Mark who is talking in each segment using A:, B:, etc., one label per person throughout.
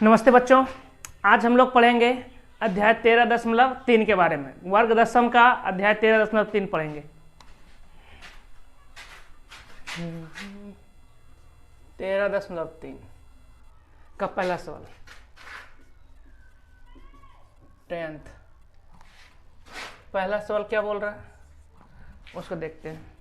A: नमस्ते बच्चों, आज हम लोग पढ़ेंगे अध्याय 13.3 के बारे में। वर्ग दशम का अध्याय 13.3 पढ़ेंगे। 13.3 का पहला सवाल 10th। पहला सवाल क्या बोल रहा है उसको देखते हैं।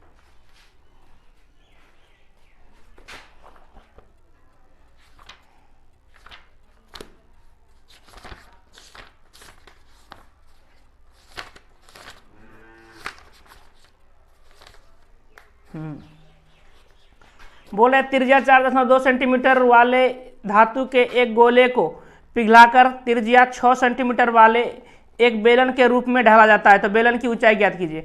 A: बोले त्रिज्या 4.2 सेंटीमीटर वाले धातु के एक गोले को पिघलाकर त्रिज्या 6 सेंटीमीटर वाले एक बेलन के रूप में ढाला जाता है, तो बेलन की ऊंचाई ज्ञात कीजिए।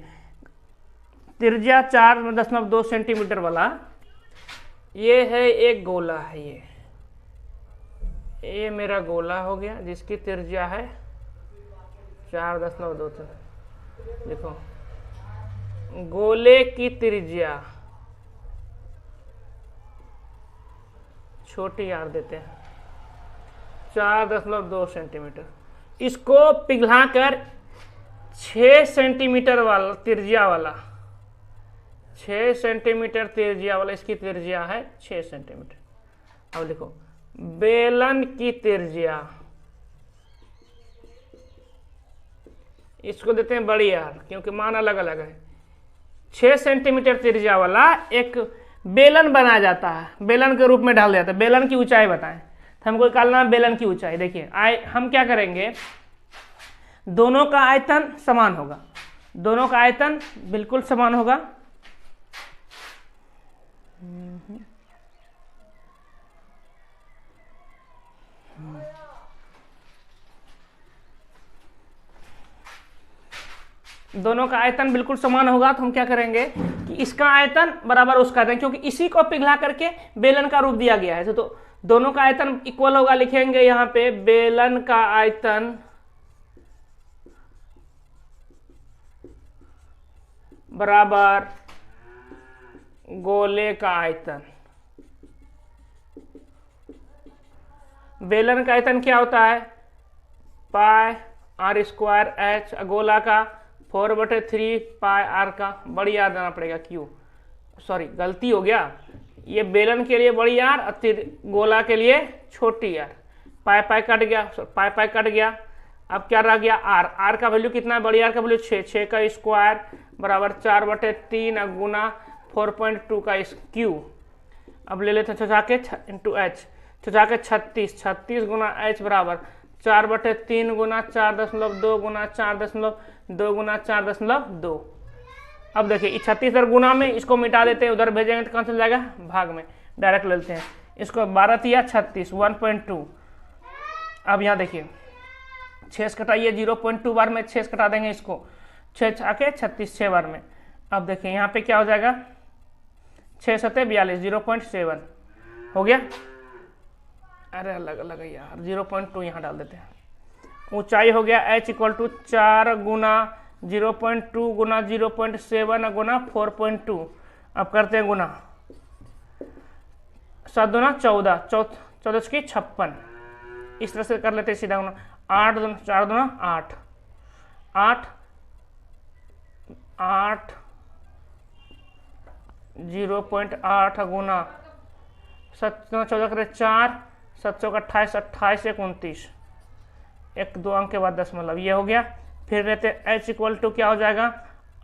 A: त्रिज्या 4.2 सेंटीमीटर वाला ये है एक गोला है। ये मेरा गोला हो गया जिसकी त्रिज्या है 4.2। देखो गोले की त्रिज्या छोटी आर देते हैं 4.2 सेंटीमीटर। इसको पिघलाकर 6 सेंटीमीटर वाला त्रिज्या वाला 6 सेंटीमीटर त्रिज्या वाला इसकी त्रिज्या है 6 सेंटीमीटर। अब देखो बेलन की त्रिज्या इसको देते हैं बड़ी आर क्योंकि मान अलग अलग है। 6 सेंटीमीटर त्रिज्या वाला एक बेलन बनाया जाता है, बेलन के रूप में ढाल जाता है। बेलन की ऊंचाई बताएं तो हमको निकालना है बेलन की ऊंचाई। देखिए हम क्या करेंगे, दोनों का आयतन समान होगा, दोनों का आयतन बिल्कुल समान होगा। दोनों का आयतन बिल्कुल समान होगा तो हम क्या करेंगे कि इसका आयतन बराबर उसका आयतन, क्योंकि इसी को पिघला करके बेलन का रूप दिया गया है। तो दोनों का आयतन इक्वल होगा। लिखेंगे यहां पे बेलन का आयतन बराबर गोले का आयतन। बेलन का आयतन क्या होता है, पाई आर स्क्वायर एच। गोला का 4/3 पाई आर का बड़ी आर देना पड़ेगा क्यू। सॉरी गलती हो गया, ये बेलन के लिए बड़ी आर और गोला के लिए छोटी आर। पाई पाई कट गया, पाई पाई कट गया। अब क्या रह गया आर। आर का वैल्यू कितना है, बड़ी आर का वैल्यू 6। 6 का स्क्वायर बराबर 4/3 गुना 4.2 का क्यू। अब ले लेते हैं छुचा के इंटू एच, छुचा के 36। 36 गुना एच बराबर 4/3 गुना 4.2 गुना 4.2 गुना 4.2। अब देखिए 36 इधर गुना में, इसको मिटा देते हैं, उधर भेजेंगे तो कहाँ चल जाएगा, भाग में डायरेक्ट ले लेते हैं। इसको 12 या 36 1.2। अब यहाँ देखिए 6 से कटाइए 0.2 बार में 6 से कटा देंगे इसको, 6 आके 36 6 बार में। अब देखिए यहाँ पे क्या हो जाएगा 6 7 42 0.7 हो गया। अरे अलग अलग है यार, 0.2 यहाँ डाल देते हैं। ऊंचाई हो गया h इक्वल टू 4 गुना 0.2 गुना 0.7 गुना 4.2। अब करते हैं गुना, 7 दूना 14, 14 की 56। इस तरह से कर लेते हैं सीधा गुना। 8 दूना 4 दूना 8, 8 8 0.8 गुना 7 दूना 14 करे 4, 7 का 28, 28 1 29, 1 2 अंक के बाद दशमलव, ये हो गया। फिर रहते h इक्वल टू क्या हो जाएगा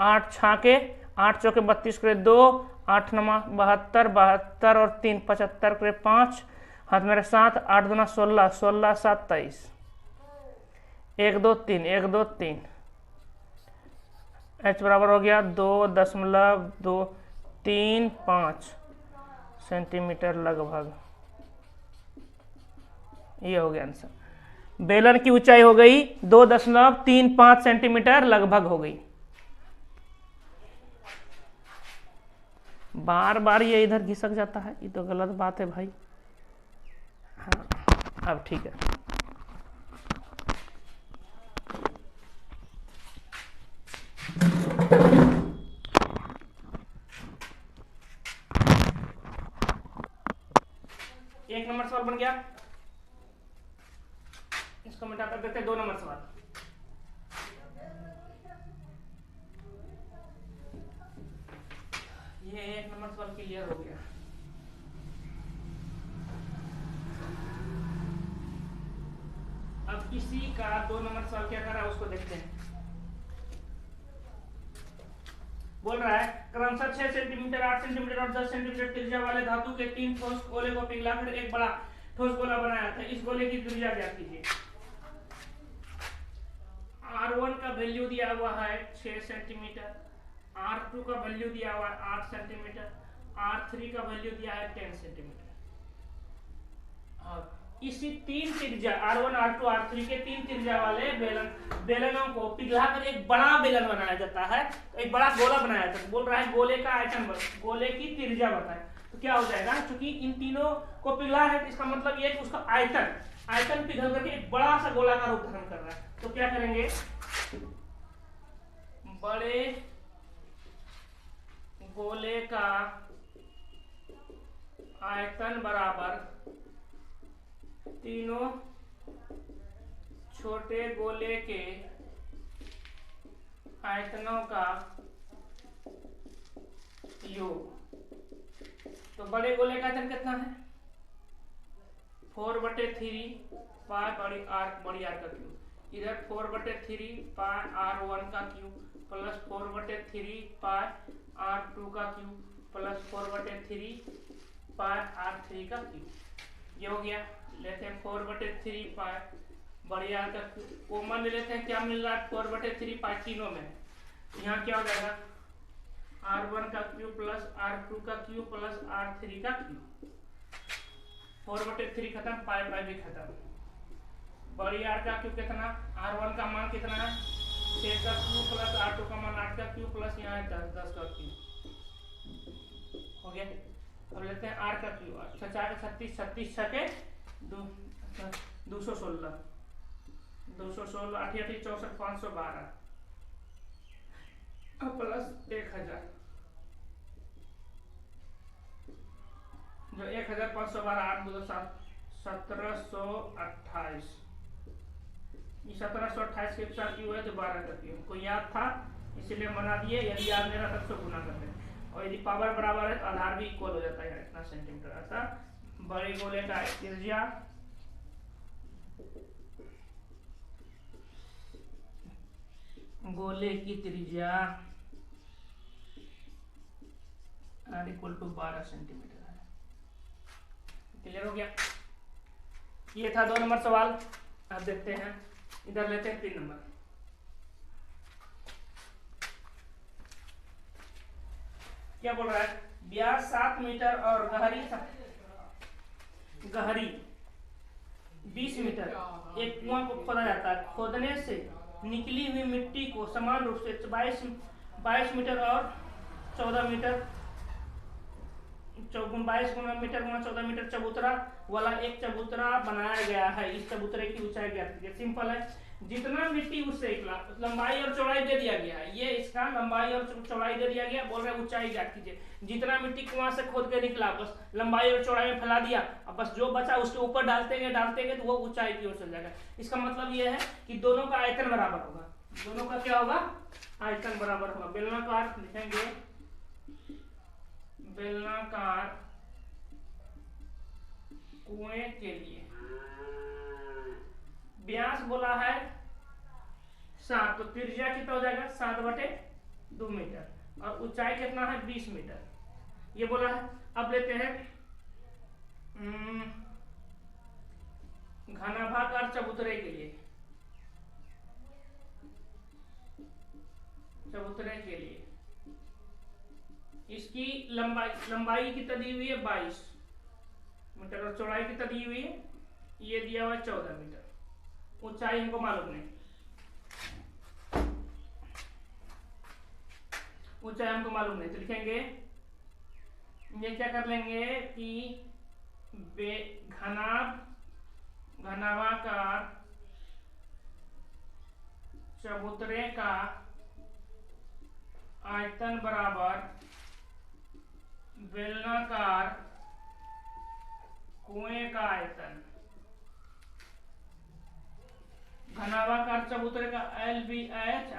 A: 8 छाके 8 चौके 32 करे 2, 8 9 72, 72 और 3 75 करे 5, हाथ मेरे 7, 8 दूना 16, 16 7 23, 1 2 3, 1 2 3। h बराबर हो गया 2.235 सेंटीमीटर लगभग। ये हो गया आंसर। बेलन की ऊंचाई हो गई 2.35 सेंटीमीटर लगभग हो गई। बार बार ये इधर घिसक जाता है, ये तो गलत बात है भाई। हाँ अब ठीक है। एक नंबर सवाल बन गया। इसको मिटा कर देते हैं 2 नंबर सवाल। ये 1 नंबर सवाल क्लियर हो गया। अब किसी का 2 नंबर सवाल क्या कर रहा है उसको देखते हैं। बोल रहा है क्रमशः 6 सेंटीमीटर, 8 सेंटीमीटर और 10 सेंटीमीटर त्रिज्या वाले धातु के 3 ठोस गोले को पिघलाकर एक बड़ा ठोस गोला बनाया था। इस गोले की त्रिज्या ज्ञात कीजिए। R1 का वैल्यू दिया हुआ है 6 सेंटीमीटर, R2 का वैल्यू दिया हुआ है 8 सेंटीमीटर, R3 का वैल्यू दिया है 10 सेंटीमीटर। और इसी 3 त्रिज्या R1, R2, R3 के 3 त्रिज्या वाले बेलनों को पिघलाकर एक बड़ा बेलन बनाया जाता है, एक बड़ा गोला बनाया जाता है। बोल रहा है गोले का आयतन, गोले की त्रिज्या बताए। तो क्या हो जाएगा, क्योंकि इन तीनों को पिघला है इसका मतलब ये कि उसका आयतन पिघल करके एक बड़ा सा गोला का रूप धारण कर रहा है। तो क्या करेंगे, बड़े गोले का आयतन बराबर तीनों छोटे गोले के आयतनों का योग। तो बड़े गोले का आयतन कितना है, 4/3 पाई बड़ी आर का क्यूब। इधर 4/3 पाई R1 का क्यूब प्लस 4/3 पाई R2 का क्यूब प्लस 4/3 पाई R3 का क्यूब। ये हो गया। लेते हैं 4/3 पाई बड़ी आर का क्यूब, कॉमन ले लेते हैं। क्या मिल रहा है, 4/3 पाई तीनों में। यहाँ क्या हो जाएगा, R1 का क्यूब प्लस R2 का क्यूब प्लस R3 का क्यूब। 4/3 खत्म, पाई भी खत्म। बड़ी आर का क्यूब कितना, R1 का मान कितना है 6 का क्यूब प्लस R2 का मान 8 का क्यूब प्लस यहाँ है 10 का क्यूब। हो गया। अब लेते हैं R का क्यूब। 6 4 36, 36 6 के 216, 216 8 8 64 512 प्लस 1000 जो 1512 8 2 7 1728। 1728 के साथ क्यों है तो 12 का क्यों को याद था इसलिए बना दिए। यदि याद नहीं रहा तब से गुना करते हैं, और यदि पावर बराबर है तो आधार भी इक्वल हो जाता है इतना सेंटीमीटर। अतः बड़े गोले का त्रिज्या इक्वल टू 12 सेंटीमीटर है। क्लियर हो गया। ये था 2 नंबर सवाल। अब देखते हैं, इधर लेते हैं 3 नंबर। क्या बोल रहा है, व्यास 7 मीटर और गहरी 20 मीटर एक कुआं को खोदा जाता है। खोदने से निकली हुई मिट्टी को समान रूप से 22 मीटर और 14 मीटर 22 मीटर गुना 14 मीटर चबूतरा वाला एक चबूतरा बनाया गया है। इस चबूतरे की ऊंचाई ज्ञात कीजिए। सिंपल है, जितना मिट्टी उससे लंबाई और चौड़ाई दे दिया गया है। ये इसका लंबाई और चौड़ाई दे दिया गया। बोल रहे हैं ऊंचाई ज्ञात कीजिए। जितना मिट्टी कुआं से खोद के निकला बस लंबाई और चौड़ाई में फैला दिया, अब बस जो बचा उसके ऊपर डालते गए तो वो ऊंचाई की ओर चल जाएगा। इसका मतलब ये है कि दोनों का आयतन बराबर होगा। दोनों का क्या होगा, आयतन बराबर होगा। बेलनाकार लिखेंगे, बेलनाकार कुएं के लिए व्यास बोला है 7, तो त्रिज्या कितना हो जाएगा 7/2 मीटर और ऊंचाई कितना है 20 मीटर, ये बोला है। अब लेते हैं घनाभाकार चबूतरे के लिए। चबूतरे के लिए इसकी लंबाई कितना दी हुई है 22 मीटर और चौड़ाई कितना दी हुई है, ये दिया हुआ है 14 मीटर। ऊंचाई हमको मालूम नहीं, ऊंचाई हमको मालूम नहीं, तो लिखेंगे ये क्या कर लेंगे कि घनाभाकार चबूतरे का आयतन बराबर बेलनाकार कुएं का आयतन। घनाभाकार चबूतरे का एल बी एच,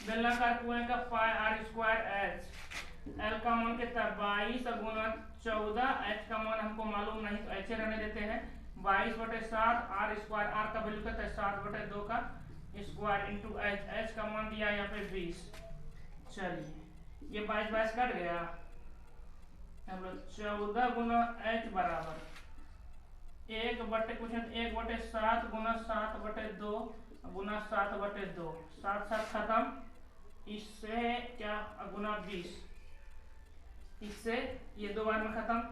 A: बेलनाकार कुएं का पाई आर स्क्वायर एच। एल का मान कितना 22 गुना 14, एच का मान हमको मालूम नहीं तो एच रहने देते हैं। 22/7 आर स्क्वायर, आर का वैल्यू कितना है 7/2 का स्क्वायर इंटू एच, एच का मान दिया यहाँ पे 20। चलिए ये 22 कट गया, हम लोग 14 गुना एच बराबर 1/7 गुना 7/2 गुना 7/2, 7 7 खत्म, इससे क्या गुना 20, इससे ये 2 बार में खत्म,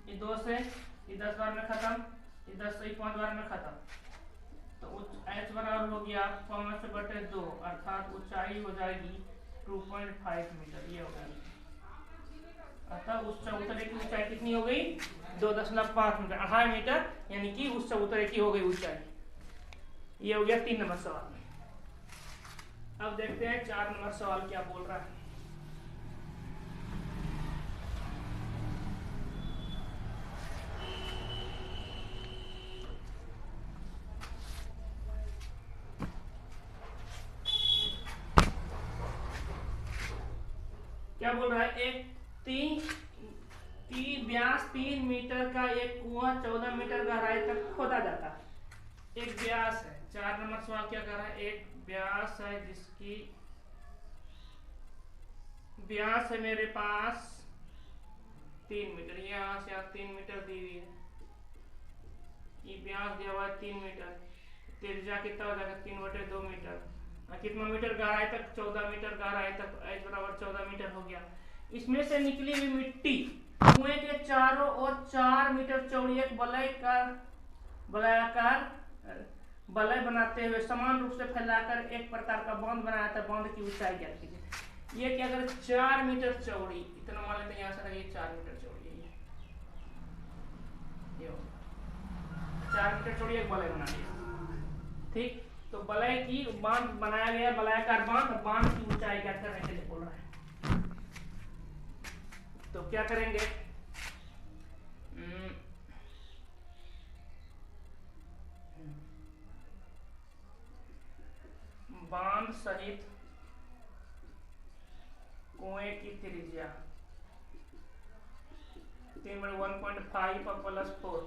A: ये 2 से ये 10 बार में खत्म, ये 10 से 5 बार में खत्म, तो एच बराबर हो गया 5/2, अर्थात ऊंचाई हो जाएगी 2.5 मीटर। ये हो गया, अतः उस चबूतरे की ऊंचाई कितनी हो गई 2.5 मीटर, 2.5 मीटर, यानी कि उस चबूतरे की हो गई ऊंचाई। ये हो गया 3 नंबर सवाल। अब देखते हैं 4 नंबर सवाल क्या बोल रहा है। क्या बोल रहा है, एक व्यास 3 मीटर का एक कुआं 14 मीटर गहराई तक खोदा जाता है। एक व्यास है, 4 नंबर सवाल क्या कर रहा है, एक व्यास है जिसकी व्यास है मेरे पास 3 मीटर, यहाँ से 3 मीटर दी हुई है, ये व्यास दिया हुआ है 3 मीटर, त्रिज्या कितना हो जाएगा 3/2 मीटर, कितना मीटर गहराई तक 14 मीटर गहराई तक, एच बराबर 14 मीटर हो गया। इसमें से निकली हुई मिट्टी कुएं के चारों ओर 4 मीटर चौड़ी एक वलय बनाते हुए समान रूप से फैलाकर एक प्रकार का बांध बनाया था। बांध की ऊंचाई क्या कीजिए, ये क्या अगर 4 मीटर चौड़ी, इतना मान लेते हैं यहाँ से ये 4 मीटर चौड़ी है, ये 4 मीटर चौड़ी एक वलय बना दिया, ठीक। तो वलय की बांध बनाया गया, वलयाकार बांध, बांध की ऊंचाई क्या करने के लिए बोल रहा है, तो क्या करेंगे, बांध सहित कुएं की त्रिज्या 1.5 प्लस 4,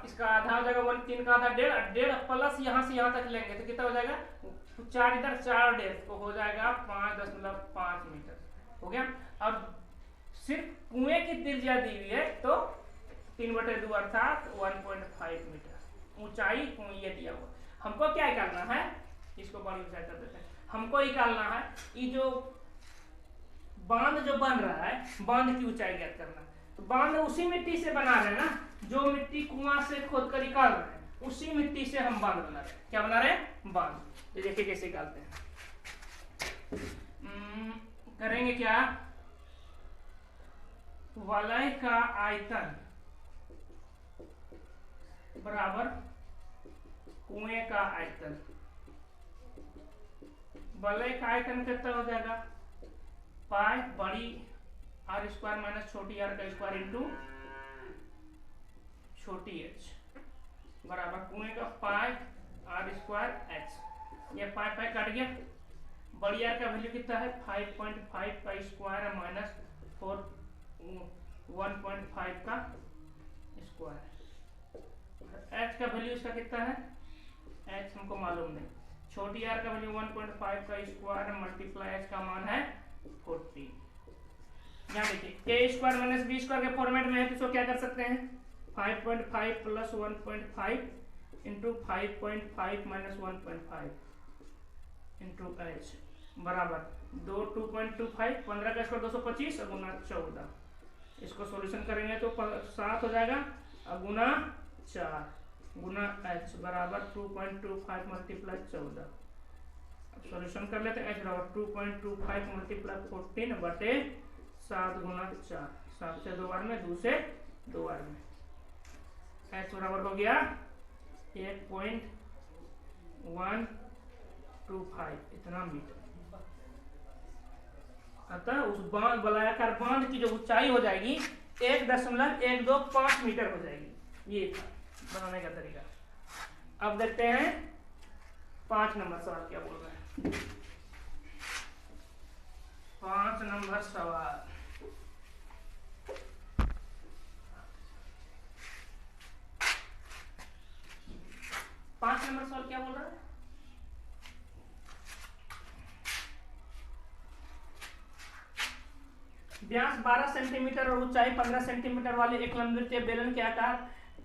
A: इसका आधा हो जाएगा 3 का आधा 1.5 प्लस यहाँ से यहाँ तक लेंगे तो कितना हो जाएगा 4 इधर 4 1.5 तो हो जाएगा 5.5 मीटर हो गया। और सिर्फ कुएं की त्रिज्या दी हुई है तो 3/2 अर्थात 1.5 मीटर ऊंचाई कुएं ये दिया हुआ। हमको क्या करना है, इसको बड़ी ऊंचाई कर देते हैं, हमको निकालना है ये जो बांध जो बन रहा है बांध की ऊंचाई ज्ञात करना। तो बांध उसी मिट्टी से बना रहे हैं ना, जो मिट्टी कुआं से खोद कर निकाल रहे हैं उसी मिट्टी से हम बांध बना रहे हैं। क्या बना रहे हैं, बांध। ये देखिए कैसे निकालते हैं, करेंगे क्या, वलय का आयतन बराबर कुएं का आयतन। वलय का आयतन कितना हो जाएगा, पाई बड़ी आर स्क्वायर माइनस छोटी आर का स्क्वायर इंटू छोटी एच बराबर कुएं का पाई आर स्क्वायर एच। ये पाई पाई कट गया, बड़ी आर का वैल्यू कितना है 5.5 का स्क्वायर माइनस 1.5 का स्क्वायर। एच का वैल्यू इसका कितना है, एच हमको मालूम नहीं, छोटी आर का वैल्यू 1.5 का स्क्वायर मल्टीप्लाई एच का मान है 40। यहाँ देखिए ए स्क्वायर माइनस बी स्क्वायर के फॉर्मेट में है तो इसको क्या कर सकते हैं 5.5 plus 1.5 into 5.5 minus 1.5 into H बराबर 2.25, 15 का स्क्वायर 225 और गुना 14। इसको सॉल्यूशन करेंगे तो 7 हो जाएगा और गुना 4 गुना एच बराबर 2.25 मल्टीप्लाई 14। अब सॉल्यूशन कर लेते हैं, एच बराबर 2.25 मल्टीप्लाई 14 बटे 7 गुना 4, 7 से 2 बार में 2 से 2 बार में एच बराबर हो गया 1.125 इतना मीटर। अतः उस बांध वलयाकार बांध की जो ऊंचाई हो जाएगी 1.125 मीटर हो जाएगी। ये था बनाने का तरीका। अब देखते हैं 5 नंबर सवाल क्या बोल रहा है? 5 नंबर सवाल, 5 नंबर सवाल क्या बोल रहा है? व्यास 12 सेंटीमीटर और ऊंचाई 15 सेंटीमीटर वाले एक लंबवृत्तीय बेलन के आकार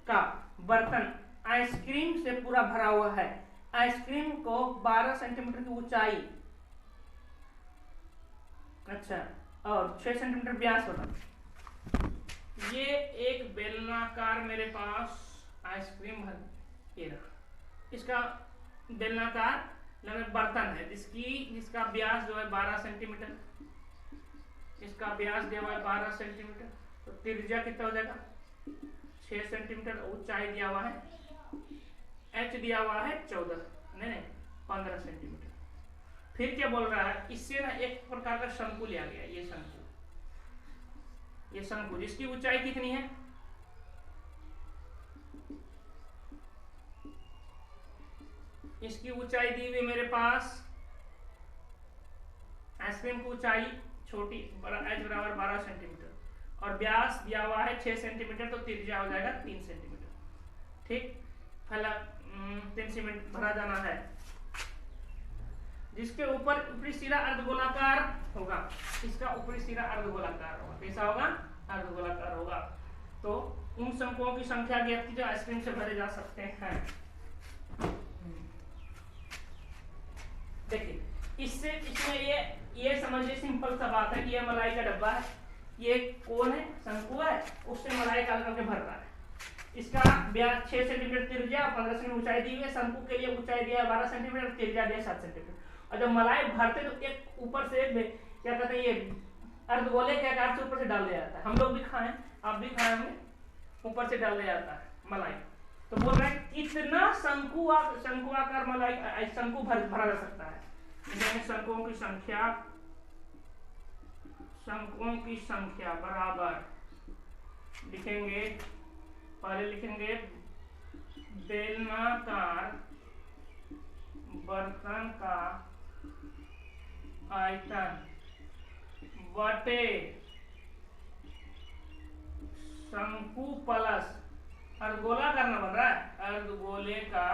A: का बर्तन आइसक्रीम से पूरा भरा हुआ है। आइसक्रीम को 12 सेंटीमीटर की ऊंचाई, अच्छा, और 6 सेंटीमीटर व्यास होता। ये एक बेलनाकार मेरे पास आइसक्रीम भर, ये रहा, इसका बेलनाकार बर्तन है जिसका व्यास जो है 12 सेंटीमीटर, इसका व्यास दिया हुआ है 12 सेंटीमीटर, तो त्रिज्या कितना हो जाएगा 6 सेंटीमीटर, ऊंचाई दिया हुआ है, एच दिया हुआ है 14, नहीं 15 सेंटीमीटर। फिर क्या बोल रहा है, इससे ना एक प्रकार का शंकु लिया गया, ये शंकु जिसकी ऊंचाई कितनी है, इसकी ऊंचाई दी हुई मेरे पास, आइसक्रीम की ऊंचाई छोटी एच बराबर 12 सेंटीमीटर और व्यास दिया हुआ है 6 सेंटीमीटर, तो त्रिज्या हो जाएगा 3 सेंटीमीटर। ठीक, पहला 3 सेंटीमीटर भरा जाना है, जिसके ऊपर ऊपरी सिरा अर्धगोलाकार होगा, इसका ऊपरी सिरा अर्धगोलाकार होगा। कैसा होगा? अर्धगोलाकार होगा। तो उन शंकुओं की संख्या ज्ञात जो आइसक्रीम से भरे जा सकते हैं। देखिए, इसमें ये समझिए सिंपल सा बात है कि ये मलाई का डब्बा है, ये कौन है, शंकु है, उससे मलाई काट करके भर रहा है। इसका व्यास 6 सेंटीमीटर त्रिज्या, 15 सेंटीमीटर ऊंचाई दी हुई है। शंकु के लिए ऊंचाई दिया 12 सेंटीमीटर, त्रिज्या दिया 7 सेंटीमीटर। और जब मलाई भरते तो एक ऊपर से क्या कहते हैं, ये अर्धगोले के आकार से ऊपर से डाल दिया जाता है। हम लोग भी खाएं, आप भी खाए होंगे, ऊपर से डाल दिया जाता है मलाई। तो बोल रहा है कितना शंकु आकार मलाई शंकु भरा जा सकता है। शंकुओं की संख्या बराबर लिखेंगे, पहले लिखेंगे बेलनाकार बर्तन का आयतन बटे शंकु प्लस अर्धगोला करना बन रहा है, अर्धगोले का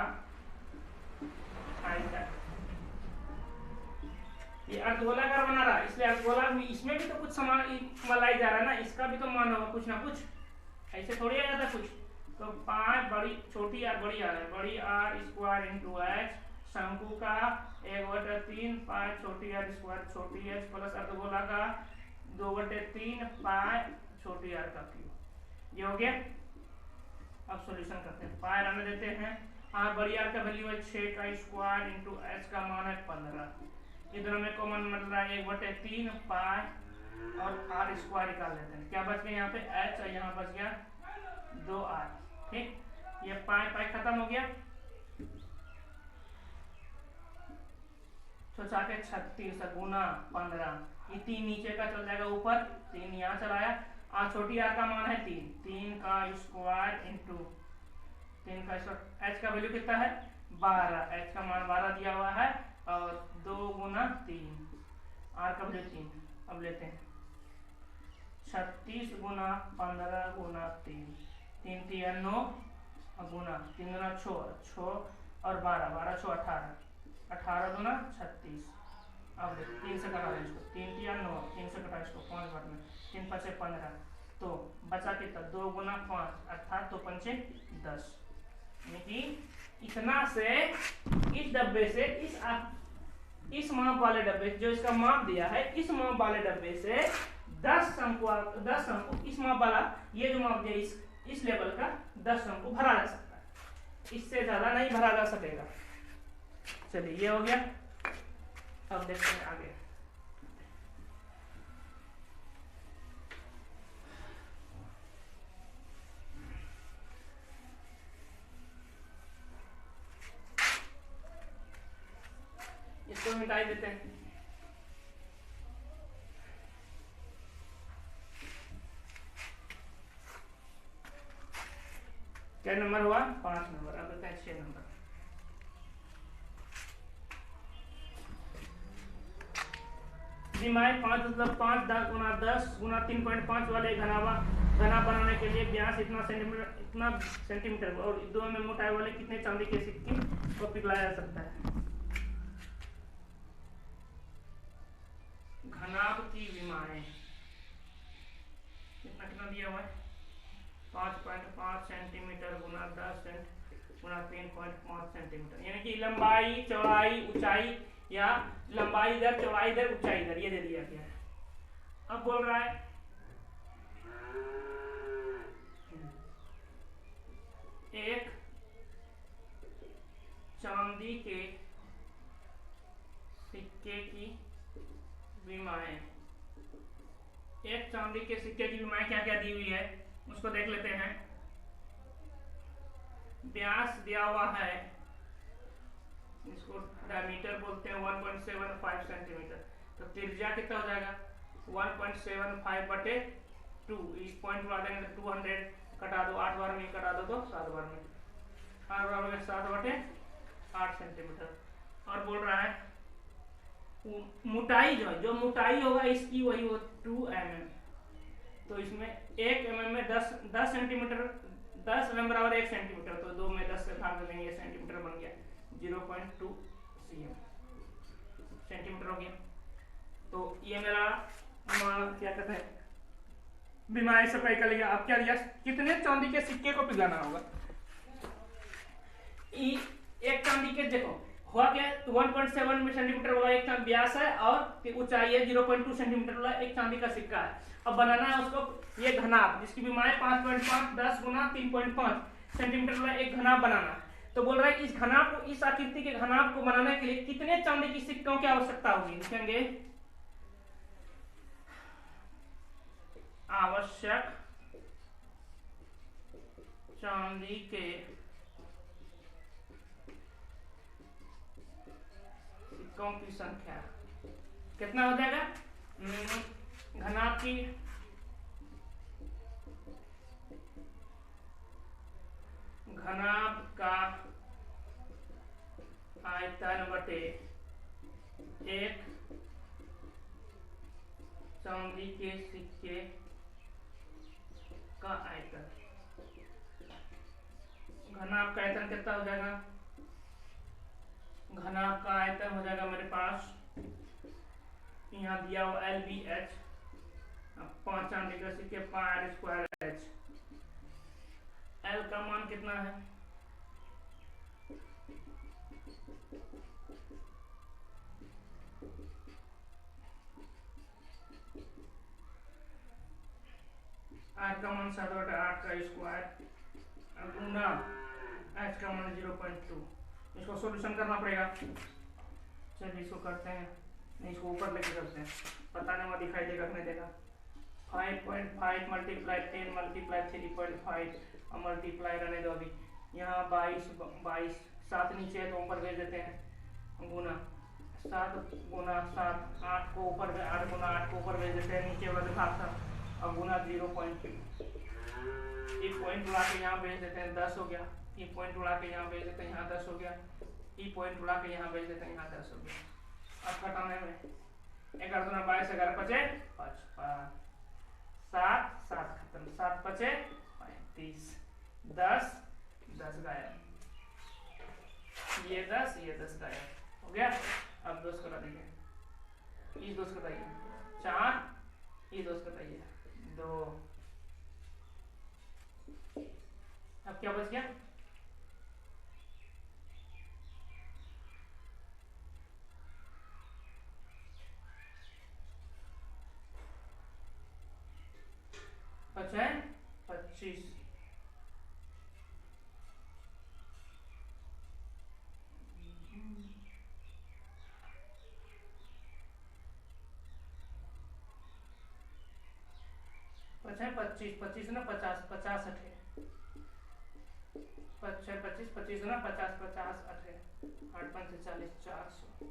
A: आयतन। ये अर्धगोलाकार बना रहा है, इसलिए अर्धगोला में इसमें भी तो कुछ सामान मलाई जा रहा है ना, इसका भी तो मान होगा कुछ ना कुछ, ऐसे थोड़ी आ जाता कुछ। तो 5 बड़ी छोटी आर बड़ी आर है, बड़ी आर स्क्वायर इंटू एच, शंकु का 1/3 पाई छोटी आर स्क्वायर छोटी एच प्लस अर्धगोला का 2/3 पाई छोटी आर का क्यूब। ये हो गया। अब सॉल्यूशन करते हैं, पाई आने देते हैं। आर बड़ी आर का वैल्यू है 6 का स्क्वायर इंटू एच का मान है 15। इधर में कॉमन मिल रहा है 1/3 पाई और आर स्क्वायर निकाल लेते हैं। क्या बच गया यहाँ पे एच और यहाँ बच गया 2r। ठीक, ये पाई पाई खत्म हो गया, तो चाके 36 गुना 15, ये 3 नीचे का चल जाएगा ऊपर, 3 यहाँ चलाया। और छोटी आर का मान है 3 का स्क्वायर इंटू 3 का स्क्वायर, एच का वैल्यू कितना है 12, एच का मान 12 दिया हुआ है और 2 गुना 3, आर का वैल्यू 3। अब लेते हैं 36 गुना 15 गुना 3, 3 3 9 गुना 3 गुना 6 और 12 6 18, 18 गुना 36। अब 3 से कटा इसको, 3 3 9, 3 से कटा इसको 5 बार में, 3 5 15, तो बचा कितना 2 गुना 5 अर्थात 2 5 10। इतना से इस डब्बे से इस माप वाले डब्बे जो इसका माप दिया है, इस माप वाले डब्बे से 10 शंकु इस माप वाला, ये जो माप दिया इस लेवल का 10 शंकु भरा जा सकता है, इससे ज्यादा नहीं भरा जा सकेगा। चलिए ये हो गया। अब देखते हैं आगे। इसको मिटाई देते हैं। क्या नंबर हुआ 5 नंबर। अब देखते हैं 6 नंबर। विमाएँ 5 मतलब 5 10 गुना 10 गुना 3.5 वाले घना बनाने के लिए व्यास इतना सेंटीमीटर और 2 mm मोटाई वाले कितने चांदी के सिक्के को पिघलाया जा सकता है। घनाभ की विमाएँ कितना दिया हुआ है 5.5 सेंटीमीटर गुना 10 गुना 3.5 सेंटीमीटर, यानी कि लंबाई चौड़ाई ऊंचाई या लंबाई दर चौड़ाई दर ऊंचाई दर ये दे दिया गया है। अब बोल रहा है एक चांदी के सिक्के की विमाएँ, एक चांदी के सिक्के की विमाएँ क्या क्या दी हुई है उसको देख लेते हैं। व्यास दिया हुआ है, इसको डायमीटर बोलते हैं 1.75 सेंटीमीटर, तो त्रिज्या कितना हो जाएगा 1.75 बटे 2, इस पॉइंट उड़ा देंगे तो 200 कटा दो 8 बार में कटा दो तो 7 बार में 8 बार में 7 बटे 8 सेंटीमीटर। और बोल रहा है मोटाई जो मोटाई होगा इसकी वही वो 2 mm, तो इसमें 1 mm में 10 सेंटीमीटर 10 mm बराबर 1 सेंटीमीटर, तो 2 में 10 से भाग देंगे सेंटीमीटर बन गया 0.2 cm सेंटीमीटर हो गया। तो ये मेरा क्या कहते हैं विमाएँ सफाई कर लिया। अब क्या दिया कितने चांदी के सिक्के को पिघलाना होगा। एक चांदी के देखो हुआ क्या 1.7 सेंटीमीटर वाला एक व्यास है और ऊंचाई है 0.2 सेंटीमीटर वाला एक चांदी का सिक्का है। अब बनाना है उसको ये घनाभ जिसकी विमाएँ 5.5 10 गुना 3.5 सेंटीमीटर वाला एक घनाभ बनाना है। तो बोल रहा है इस घनाभ को इस आकृति के घनाभ को बनाने के लिए कितने चांदी की सिक्कों की आवश्यकता होगी। लिखेंगे आवश्यक चांदी के सिक्कों की संख्या कितना हो जाएगा। घनाभ की घनाभ का आयतन बटे एक चांदी के सिक्के का आयतन। घनाभ का आयतन कितना हो जाएगा, घनाभ का आयतन हो जाएगा मेरे पास यहाँ दिया हुआ LBH 5 चांदी के सिक्के πr²h। L का मान कितना है R का मान 7/8 का स्क्वायर गुना H का मान 0.2। इसको सॉल्यूशन करना पड़ेगा। चलिए इसको करते हैं, नहीं इसको ऊपर लेके करते हैं, पता नहीं वहाँ दिखाई देगा नहीं देगा। 5.5 मल्टीप्लाई 10 मल्टीप्लाई 3.5 और मल्टीप्लाई रहने दो अभी। यहाँ 22 7 नीचे है तो ऊपर भेज देते हैं गुना 7 गुना 7 8 को ऊपर 8 गुना 8 को ऊपर भेज देते हैं नीचे वाला जो भाग था और गुना 0.2। एक पॉइंट उड़ा के यहाँ भेज देते हैं 10 हो गया, एक पॉइंट उड़ा के यहाँ भेज देते हैं यहाँ 10 हो गया, एक पॉइंट उड़ा के यहाँ भेज देते हैं यहाँ 10 हो गया। अब घटाने में 11 दूना 22 11 पचे 55 7 7 खत्म 7 पचे 35 10 10 गायब, ये 10 गायब हो गया। अब 2 करा देंगे, ये 2 घटाइए 4, ये 2 घटाइए 2। अब क्या बच गया बचा है 25। बचा है 25 25 ना 50 50 अठे 25 25 ना 50 50 अठे 8 5 40 400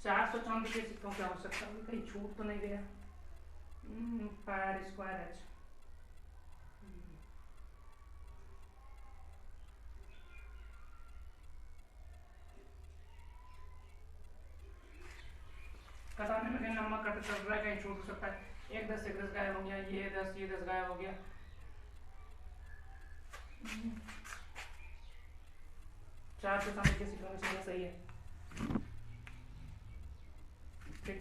A: 400 चांदी के सिक्कों की आवश्यकता होगी। कहीं छूट तो नहीं गया। πr²h कटाने में कहीं लंबा कट चल रहा है, कहीं छूट सकता है। एक 10 गायब हो गया, ये 10 गायब हो गया। चार से सामने किसी का सही है। ठीक।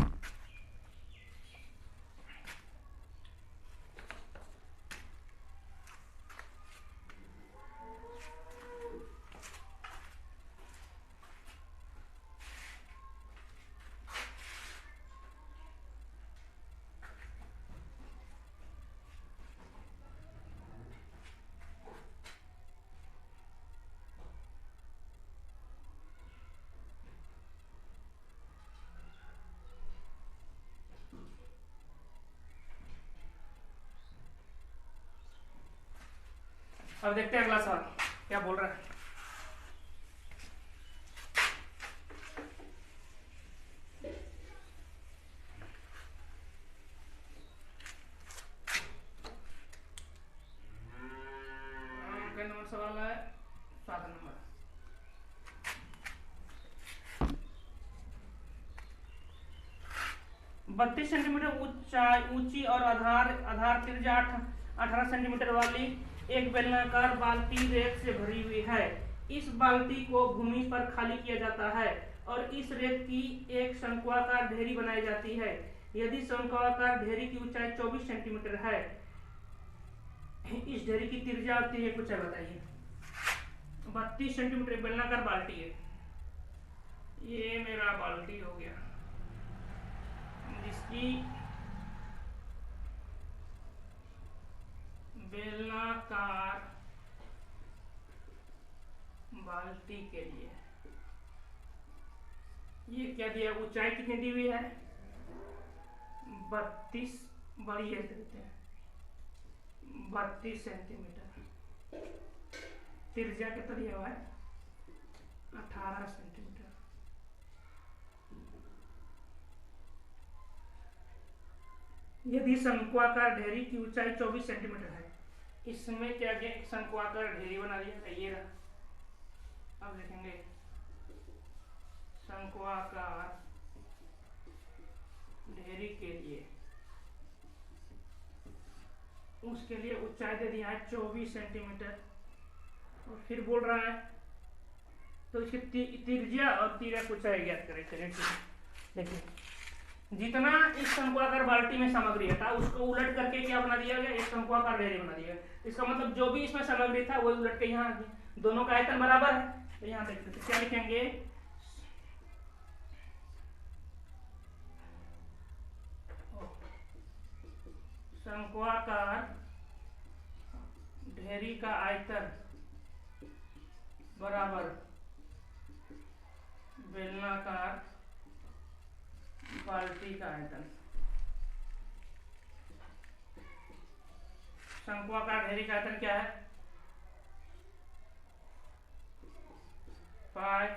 A: अब देखते हैं अगला सवाल क्या बोल रहा है। नंबर सवाल है 7 नंबर। बत्तीस सेंटीमीटर ऊंची और आधार त्रिज्या 18 सेंटीमीटर वाली एक बेलनाकार बाल्टी रेत से भरी हुई है। इस बाल्टी को भूमि पर खाली किया जाता है और इस रेत की एक शंक्वाकार ढेरी बनाई जाती है। यदि शंक्वाकार ढेरी की ऊंचाई 24 सेंटीमीटर है, इस ढेरी की त्रिज्या और तिर्यक ऊंचाई बताइए। 32 सेंटीमीटर बेलनाकार बाल्टी है। ये मेरा बाल्टी हो गया, जिसकी बेलनाकार बाल्टी के लिए ये क्या दिया, ऊंचाई कितनी दी हुई है 32, बड़ी है देते हैं 32 सेंटीमीटर। त्रिज्या कितना दिया हुआ है 18 सेंटीमीटर। यदि शंक्वाकार ढेरी की ऊंचाई 24 सेंटीमीटर है, इसमें क्या किया, शंक्वाकार ढेरी बना दिया, ये रहा। अब लिखेंगे शंक्वाकार ढेरी के लिए, उसके लिए ऊंचाई दे दिया है 24 सेंटीमीटर। और फिर बोल रहा है तो इसकी त्रिज्या और तिर्यक ऊंचाई ज्ञात करें। चलिए देखिए, जितना इस शंक्वाकार बाल्टी में सामग्री था उसको उलट करके क्या बना दिया गया, एक शंक्वाकार ढेरी बना दिया गया। इसका मतलब जो भी इसमें सामग्री था वही उलट के यहाँ आ गया। दोनों का आयतन बराबर है, तो यहाँ देखते हैं क्या लिखेंगे, शंक्वाकार ढेरी का आयतन बराबर बेलनाकार बाल्टी का आयतन। शंक्वाकार ढेरी का आयतन क्या है, पाई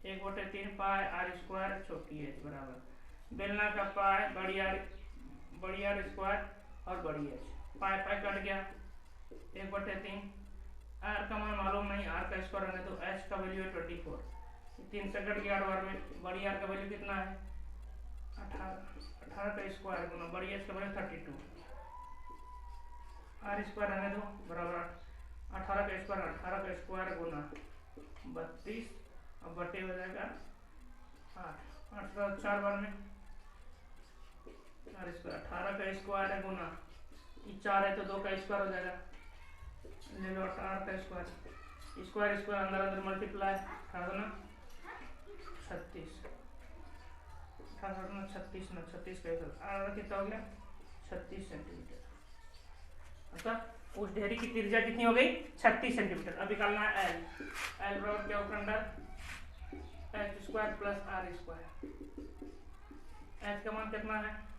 A: 1/3 पाई आर स्क्वायर छोटी एच बराबर बेलना का पाई बड़ी आर स्क्वायर और बड़ी एच। पाई पाई कट गया 1/3। आर का मान मालूम नहीं, आर का स्क्वायर रहने तो एच का वैल्यू है 24। 3 से कट गया बार में। बड़ी आर का वैल्यू कितना है 18 का स्क्वायर गुना बड़ी एच का वैल्यू 32। आर स्क्वायर रहने दो बराबर 18 का स्क्वायर गुना 32 और बटे हो जाएगा 8 का 4 बार में आर स्क्वायर 18 का स्क्वायर है गुना 4 है तो 2 का स्क्वायर हो जाएगा। ले लो 18 का स्क्वायर स्क्वायर अंदर मल्टीप्लाई 36 36 का कितना हो गया 36 सेंटीमीटर। अतः उस ढेरी की त्रिज्या कितनी हो गई 36 सेंटीमीटर। अब निकालना है एल बराबर क्या होगा under h square plus r square. H का मान कितना है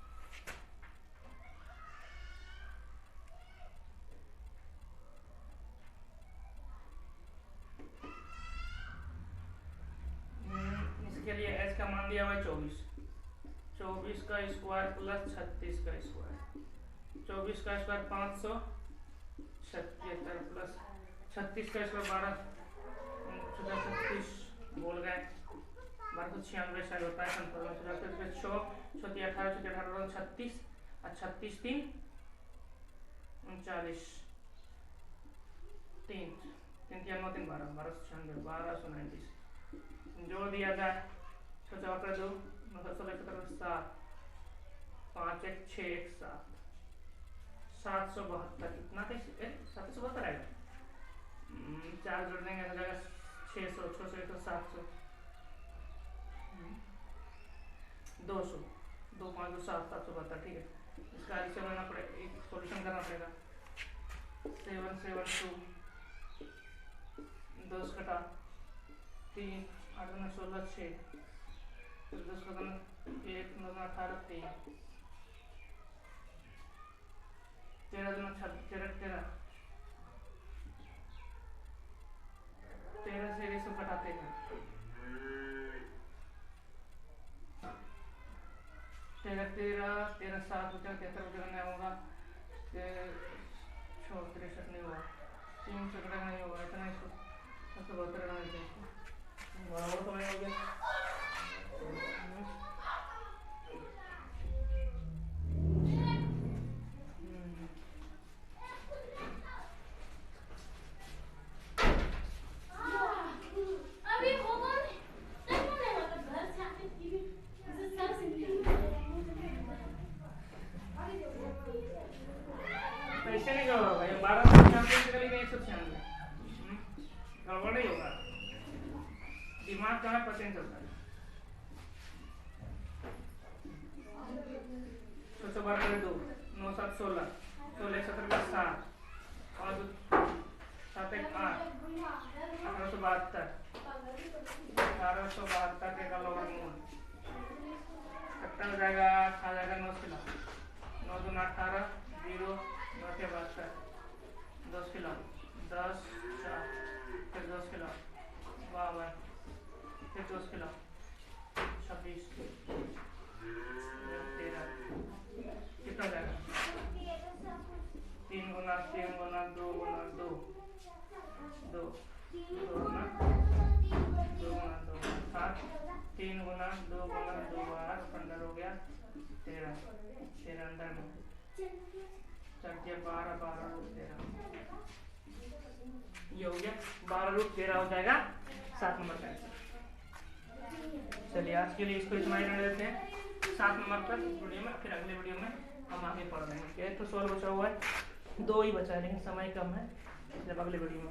A: इसके लिए एच का मान दिया हुआ है 24 का स्क्वायर प्लस 36 का स्क्वायर। 24 का स्क्वायर 577 प्लस 36 का स्क्वायर 12 36 बोल गए 1296 शायद होता है, कंफर्म 6 6 18 36 और 36 3 39 3 3 3 9 3 12 1296 1290 जोड़ दिया जाए 6 4 2 9 16 17 7 5 1 6 1 7 772 कितना कैसे 772 आएगा, 4 जोड़ देंगे तो जाएगा 600 600 1 700 200 2 5 2 7 772 ठीक है। इसका आगे से बनाना पड़ेगा, एक सॉल्यूशन करना पड़ेगा 772 10 घटा 3 8 9 16 6 10 घटा 1 9 18 3 13 2 13 13 से 100 घटाते हैं 13 13 7 बचा 73 बचा नहीं होगा 6 63 नहीं होगा 3 से घटा नहीं होगा इतना इसको 72 नहीं चाहिए बराबर तो नहीं हो गया। ऐसे नहीं होगा ये 1296 में 196 गड़बड़ नहीं होगा, दिमाग कहाँ परसेंट चलता है। 612 2 9 7 16 16 17 7 और 7 1 8 1872 1872 के का लोअर मूल कितना हो जाएगा, आ जाएगा 9 किलो 9 2 18 0 9 के 72 10 किलो 10 4 फिर 10 किलो 52 फिर 10 किलो 26 13 कितना जाएगा 3 गुना 2 गुना 2 2 गुना 7 3 गुना 2 गुना 2 बार 15 हो गया 13 13 अंदर में 12 12 रूट 13 ये हो गया 12 रूट 13 हो जाएगा 7 नंबर का आंसर। चलिए आज के लिए इसको इतना ही रहने देते हैं, 7 नंबर तक वीडियो में, फिर अगले वीडियो में हम आगे पढ़ लेंगे। तो सवाल बचा हुआ है 2 ही बचा है लेकिन समय कम है, जब अगले वीडियो में